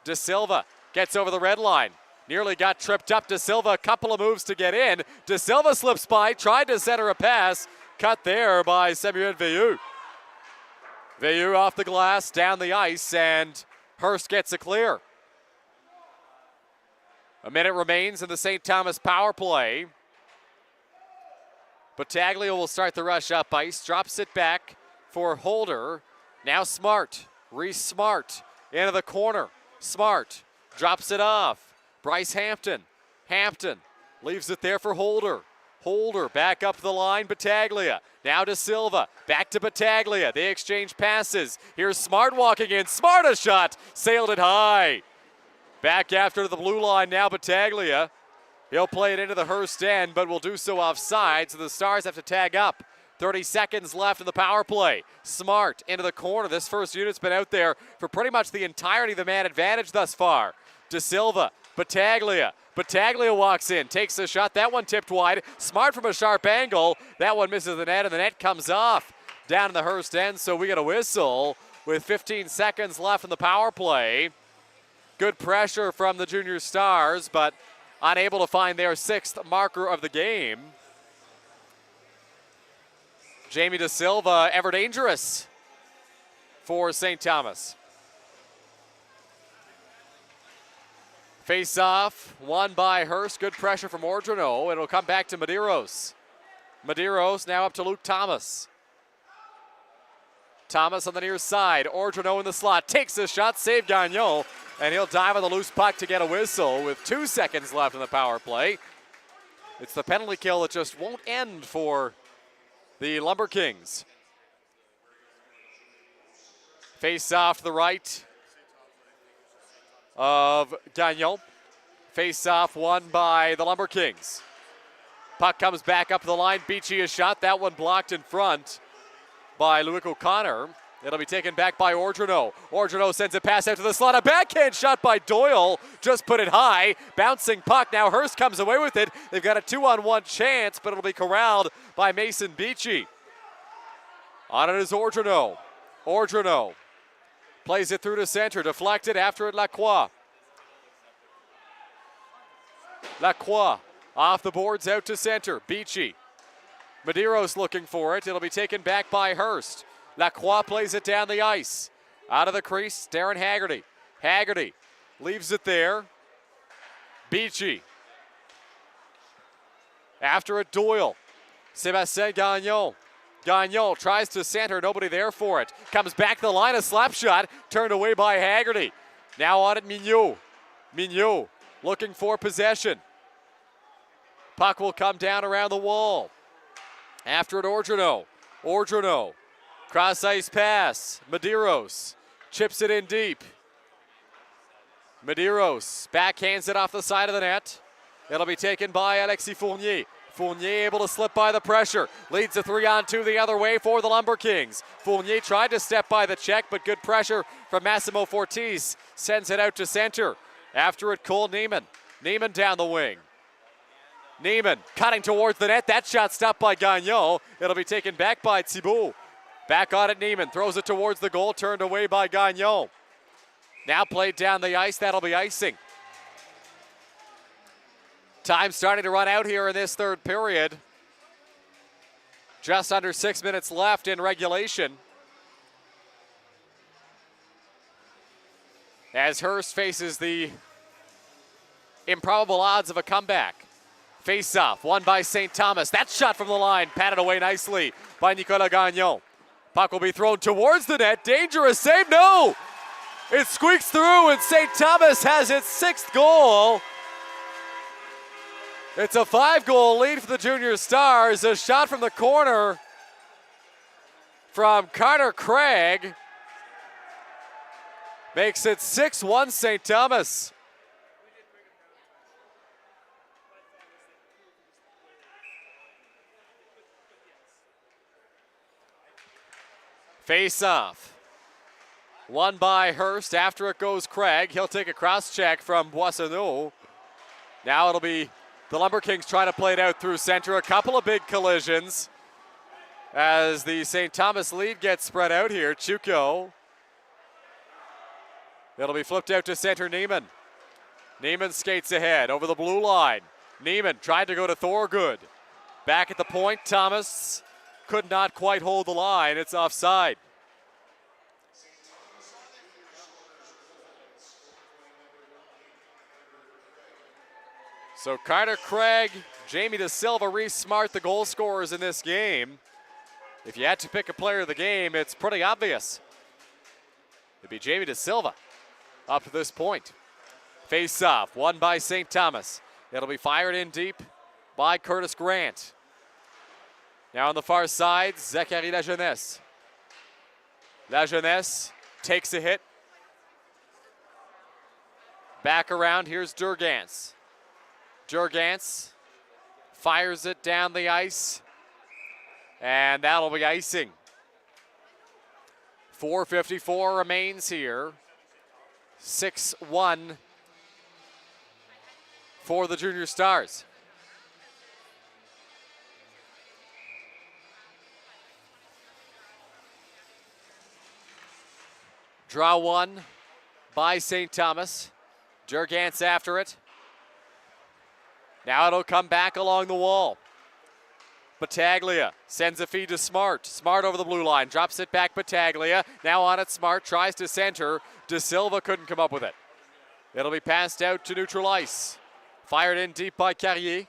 De Silva gets over the red line. Nearly got tripped up. De Silva, a couple of moves to get in. De Silva slips by, tried to center a pass. Cut there by Samuel Veilleux. Veilleux off the glass, down the ice, and Hearst gets a clear. A minute remains in the St. Thomas power play. Battaglia will start the rush up ice, drops it back for Holder. Now Smart, Reese Smart into the corner. Smart drops it off. Bryce Hampton. Hampton leaves it there for Holder. Holder back up the line, Battaglia. Now to Silva, back to Battaglia. They exchange passes. Here's Smart walking in. Smart a shot, sailed it high. Back after the blue line now, Battaglia. He'll play it into the Hearst end, but will do so offside, so the Stars have to tag up. 30 seconds left in the power play. Smart into the corner. This first unit's been out there for pretty much the entirety of the man advantage thus far. De Silva, Battaglia. Battaglia walks in, takes a shot. That one tipped wide. Smart from a sharp angle. That one misses the net, and the net comes off down in the Hearst end, so we get a whistle with 15 seconds left in the power play. Good pressure from the Junior Stars, but unable to find their 6th marker of the game. Jamie De Silva, ever dangerous for St. Thomas. Face off, won by Hearst. Good pressure from Ordronaux. It'll come back to Medeiros. Medeiros now up to Luke Thomas. Thomas on the near side. Ordronaux in the slot. Takes the shot, save Gagnon. And he'll dive on the loose puck to get a whistle with 2 seconds left in the power play. It's the penalty kill that just won't end for the Lumber Kings. Face off to the right of Gagnon. Face off won by the Lumber Kings. Puck comes back up the line. Beachy a shot. That one blocked in front by Luik O'Connor. It'll be taken back by Ordronaux. Ordronaux sends a pass out to the slot. A backhand shot by Doyle. Just put it high. Bouncing puck. Now Hearst comes away with it. They've got a 2-on-1 chance, but it'll be corralled by Mason Beachy. On it is Ordronaux. Ordronaux plays it through to center. Deflected after it, Lacroix. Lacroix off the boards out to center. Beachy. Medeiros looking for it. It'll be taken back by Hearst. Lacroix plays it down the ice. Out of the crease, Darren Haggerty. Haggerty leaves it there. Beachy. After it, Doyle. Sébastien Gagnon. Gagnon tries to center, nobody there for it. Comes back to the line, a slap shot, turned away by Haggerty. Now on it, Mignot. Mignot looking for possession. Puck will come down around the wall. After it, Ordronaux. Ordronaux. Cross ice pass. Medeiros chips it in deep. Medeiros backhands it off the side of the net. It'll be taken by Alexis Fournier. Fournier able to slip by the pressure. Leads a 3-on-2 the other way for the Lumber Kings. Fournier tried to step by the check, but good pressure from Massimo Fortis. Sends it out to center. After it, Cole Neiman. Neiman down the wing. Neiman cutting towards the net. That shot stopped by Gagnon. It'll be taken back by Thibault. Back on it, Neiman throws it towards the goal, turned away by Gagnon. Now played down the ice, that'll be icing. Time starting to run out here in this third period. Just under 6 minutes left in regulation. As Hearst faces the improbable odds of a comeback. Face-off, won by St. Thomas. That shot from the line, patted away nicely by Nicolas Gagnon. Puck will be thrown towards the net. Dangerous save. No! It squeaks through, and St. Thomas has its 6th goal. It's a 5-goal lead for the Junior Stars. A shot from the corner from Carter Craig makes it 6-1 St. Thomas. Face off. Won by Hearst. After it goes Craig. He'll take a cross check from Boissonneau. Now it'll be the Lumber Kings trying to play it out through center. A couple of big collisions as the St. Thomas lead gets spread out here. Chuko. It'll be flipped out to center, Neiman. Neiman skates ahead over the blue line. Neiman tried to go to Thorgood. Back at the point, Thomas could not quite hold the line. It's offside. So Carter Craig, Jamie De Silva, Reese Smart, the goal scorers in this game. If you had to pick a player of the game, it's pretty obvious. It'd be Jamie De Silva up to this point. Face off, won by St. Thomas. It'll be fired in deep by Curtis Grant. Now on the far side, Zachary Lajeunesse. Lajeunesse takes a hit. Back around, here's Durgans. Durgans fires it down the ice, and that'll be icing. 4:54 remains here. 6-1 for the Junior Stars. Draw one by St. Thomas. Durgans after it. Now it'll come back along the wall. Battaglia sends a feed to Smart. Smart over the blue line, drops it back Battaglia. Now on it, Smart tries to center. De Silva couldn't come up with it. It'll be passed out to neutral ice. Fired in deep by Carrier.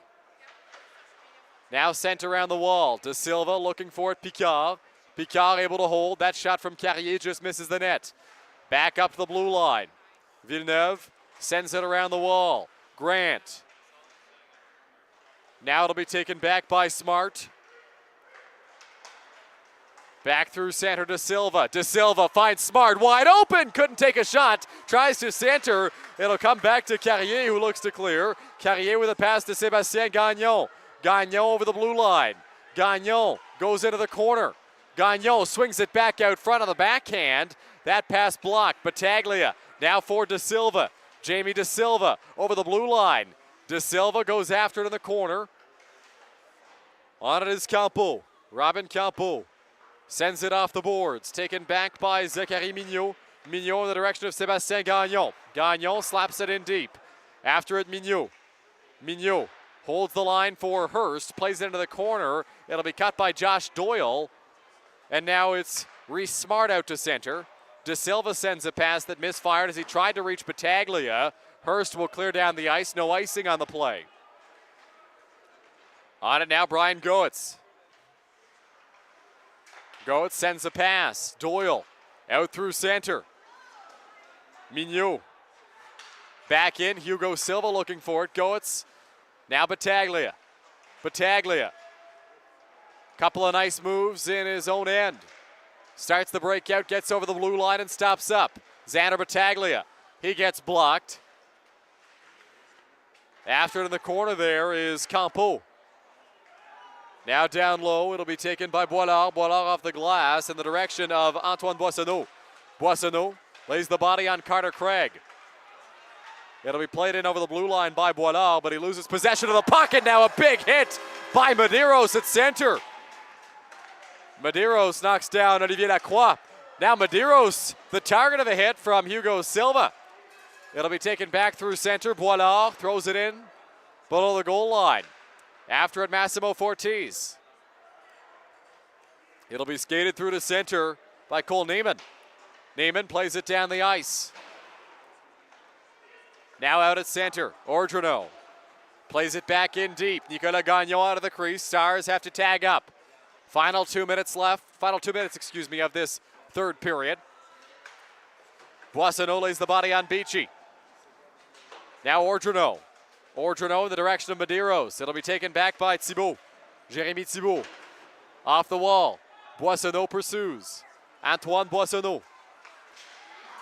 Now sent around the wall. De Silva looking for it, Picard. Picard able to hold. That shot from Carrier just misses the net. Back up to the blue line. Villeneuve sends it around the wall. Grant. Now it'll be taken back by Smart. Back through center to Silva. De Silva finds Smart wide open. Couldn't take a shot. Tries to center. It'll come back to Carrier, who looks to clear. Carrier with a pass to Sébastien Gagnon. Gagnon over the blue line. Gagnon goes into the corner. Gagnon swings it back out front on the backhand. That pass blocked. Battaglia now for De Silva. Jamie De Silva over the blue line. De Silva goes after it in the corner. On it is Campo. Robin Campo sends it off the boards. Taken back by Zachary Mignot. Mignot in the direction of Sébastien Gagnon. Gagnon slaps it in deep. After it, Mignot. Mignot holds the line for Hearst. Plays it into the corner. It'll be cut by Josh Doyle. And now it's Reese Smart out to center. De Silva sends a pass that misfired as he tried to reach Battaglia. Hearst will clear down the ice. No icing on the play. On it now, Brian Goetz. Goetz sends a pass. Doyle out through center. Mignot. Back in. Hugo Silva looking for it. Goetz. Now Battaglia. Battaglia. Couple of nice moves in his own end. Starts the breakout, gets over the blue line and stops up. Xander Battaglia. He gets blocked. After it in the corner there is Campo. Now down low, it'll be taken by Boilard. Boilard off the glass in the direction of Antoine Boissonneau. Boissonneau lays the body on Carter Craig. It'll be played in over the blue line by Boilard, but he loses possession of the puck, and now a big hit by Medeiros at center. Medeiros knocks down Olivier Lacroix. Now Medeiros, the target of the hit from Hugo Silva. It'll be taken back through center. Boilard throws it in below the goal line. After it, Massimo Fortis. It'll be skated through to center by Cole Neiman. Neiman plays it down the ice. Now out at center, Ordronneau plays it back in deep. Nicolas Gagnon out of the crease. Stars have to tag up. Final 2 minutes left. Final 2 minutes, of this third period. Boissonneau lays the body on Beachy. Now Ordronneau. Ordronneau in the direction of Medeiros. It'll be taken back by Thibault. Jérémy Thibault. Off the wall. Boissonneau pursues. Antoine Boissonneau.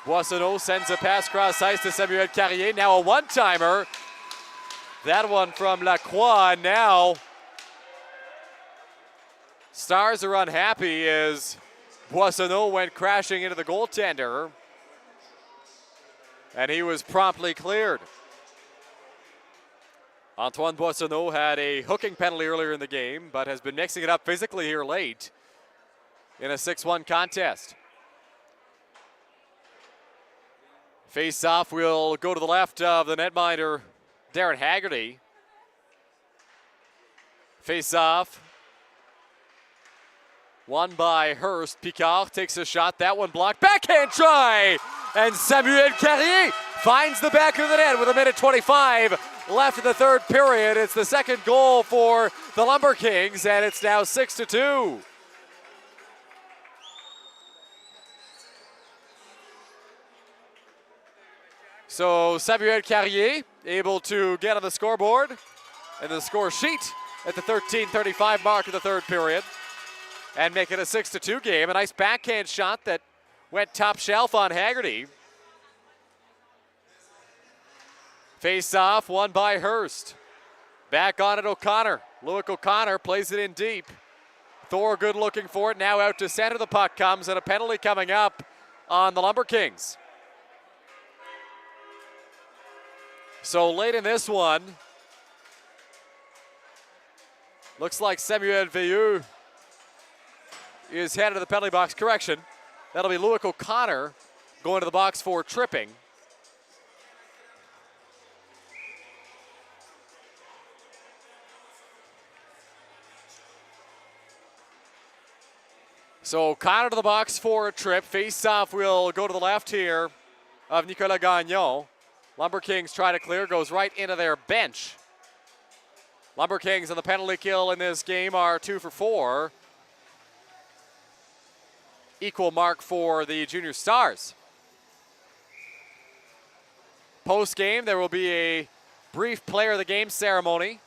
Boissonneau sends a pass cross ice to Samuel Carrier. Now a one-timer. That one from Lacroix. Now Stars are unhappy as Boissonneau went crashing into the goaltender. And he was promptly cleared. Antoine Boissonneau had a hooking penalty earlier in the game, but has been mixing it up physically here late in a 6-1 contest. Face-off will go to the left of the netminder, Darren Haggerty. Face-off won by Hearst. Picard takes a shot. That one blocked. Backhand try! And Samuel Carrier finds the back of the net with 1:25 left in the third period. It's the second goal for the Lumber Kings, and it's now 6-2. So Samuel Carrier able to get on the scoreboard and the score sheet at the 13:35 mark of the third period and make it a 6-2 game. A nice backhand shot that went top shelf on Haggerty. Face off, won by Hearst. Back on it, O'Connor. Loic O'Connor plays it in deep. Thorogood looking for it, now out to center. The puck comes, and a penalty coming up on the Lumber Kings. So late in this one, looks like Samuel Veilleux is headed to the penalty box. Correction, that'll be Loic O'Connor going to the box for tripping. So O'Connor to the box for a trip. Face-off will go to the left here of Nicolas Gagnon. Lumber Kings try to clear, goes right into their bench. Lumber Kings on the penalty kill in this game are 2 for 4. Equal mark for the Junior Stars. Post-game, there will be a brief player of the game ceremony.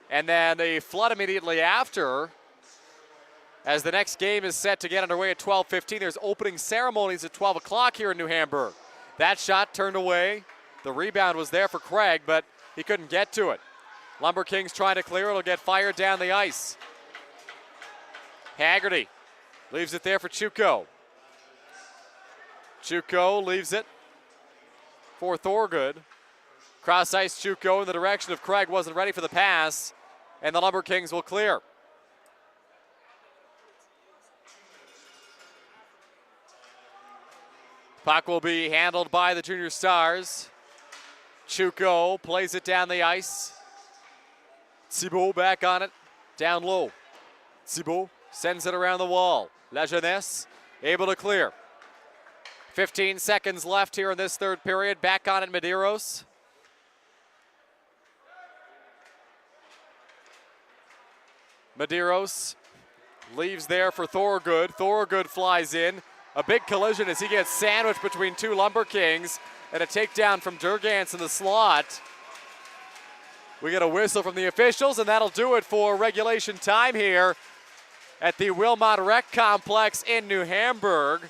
And then a flood immediately after, as the next game is set to get underway at 12:15. There's opening ceremonies at 12 o'clock here in New Hamburg. That shot turned away. The rebound was there for Craig, but he couldn't get to it. Lumber Kings trying to clear. It'll get fired down the ice. Haggerty leaves it there for Chuko. Chuko leaves it for Thorgood. Cross ice Chuko in the direction of Craig, wasn't ready for the pass, and the Lumber Kings will clear. Puck will be handled by the Junior Stars. Chuko plays it down the ice. Thibault back on it, down low. Thibault sends it around the wall. La Jeunesse able to clear. 15 seconds left here in this third period. Back on it, Medeiros. Medeiros leaves there for Thorgood. Thorgood flies in. A big collision as he gets sandwiched between two Lumber Kings, and a takedown from Durgans in the slot. We get a whistle from the officials, and that'll do it for regulation time here at the Wilmot Rec Complex in New Hamburg.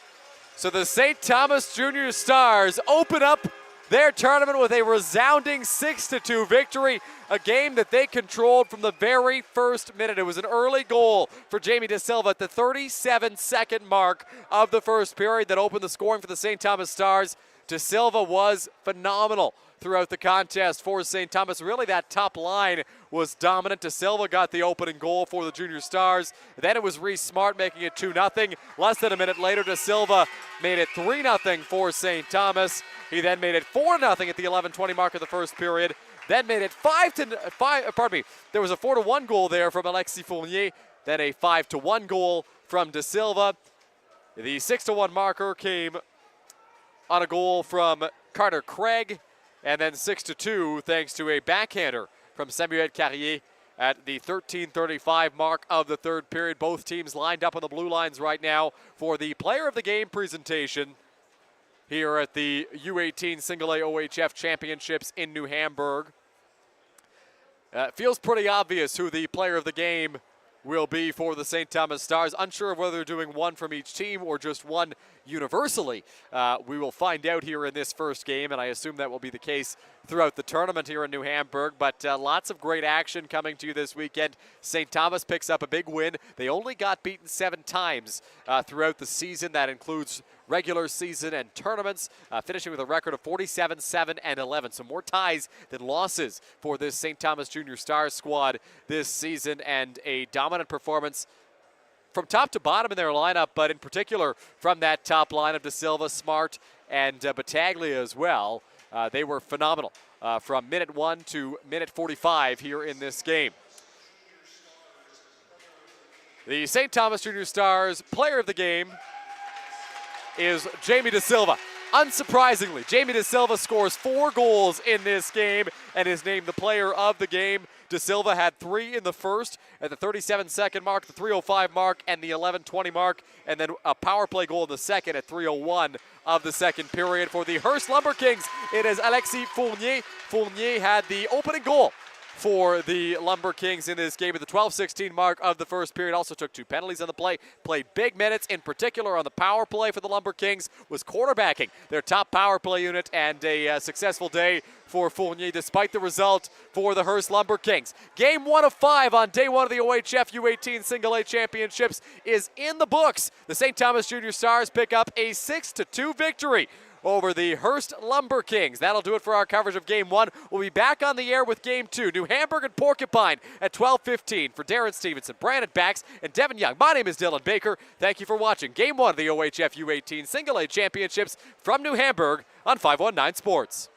So the St. Thomas Junior Stars open up their tournament with a resounding 6-2 victory, a game that they controlled from the very first minute. It was an early goal for Jamie De Silva at the 37-second mark of the first period that opened the scoring for the St. Thomas Stars. De Silva was phenomenal throughout the contest for St. Thomas. Really, that top line was dominant. De Silva got the opening goal for the Junior Stars. Then it was Reese Smart making it 2-0. Less than a minute later, De Silva made it 3-0 for St. Thomas. He then made it 4-0 at the 11:20 mark of the first period. Then made it 5. There was a 4-1 goal there from Alexis Fournier. Then a 5-1 goal from De Silva. The 6-1 marker came on a goal from Carter Craig. And then 6-2 thanks to a backhander from Samuel Carrier at the 13:35 mark of the third period. Both teams lined up on the blue lines right now for the player of the game presentation here at the U18 A OHF Championships in New Hamburg. Feels pretty obvious who the player of the game will be for the St. Thomas Stars. Unsure of whether they're doing one from each team or just one universally. We will find out here in this first game, and I assume that will be the case throughout the tournament here in New Hamburg. But lots of great action coming to you this weekend. St. Thomas picks up a big win. They only got beaten 7 times throughout the season. That includes regular season and tournaments, finishing with a record of 47, 7, and 11. So more ties than losses for this St. Thomas Junior Stars squad this season, and a dominant performance from top to bottom in their lineup, but in particular from that top line of De Silva, Smart, and Battaglia as well. They were phenomenal from minute 1 to minute 45 here in this game. The St. Thomas Junior Stars player of the game is Jamie De Silva. Unsurprisingly, Jamie De Silva scores 4 goals in this game and is named the player of the game. De Silva had 3 in the first at the 37-second mark, the 3:05 mark, and the 11:20 mark, and then a power play goal in the second at 3:01 of the second period. For the Hearst Lumber Kings, it is Alexis Fournier. Fournier had the opening goal for the Lumber Kings in this game at the 12:16 mark of the first period. Also took 2 penalties on the play, played big minutes, in particular on the power play for the Lumber Kings, was quarterbacking their top power play unit, and a successful day for Fournier despite the result for the Hearst Lumber Kings. Game 1 of 5 on day 1 of the OHF U18 A Championships is in the books. The St. Thomas Junior Stars pick up a 6-2 victory over the Hearst Lumber Kings. That'll do it for our coverage of Game 1. We'll be back on the air with Game 2, New Hamburg and Porcupine at 12:15. For Darren Stevenson, Brandon Bax, and Devin Young, my name is Dylan Baker. Thank you for watching Game 1 of the OHF U18 A Championships from New Hamburg on 519 Sports.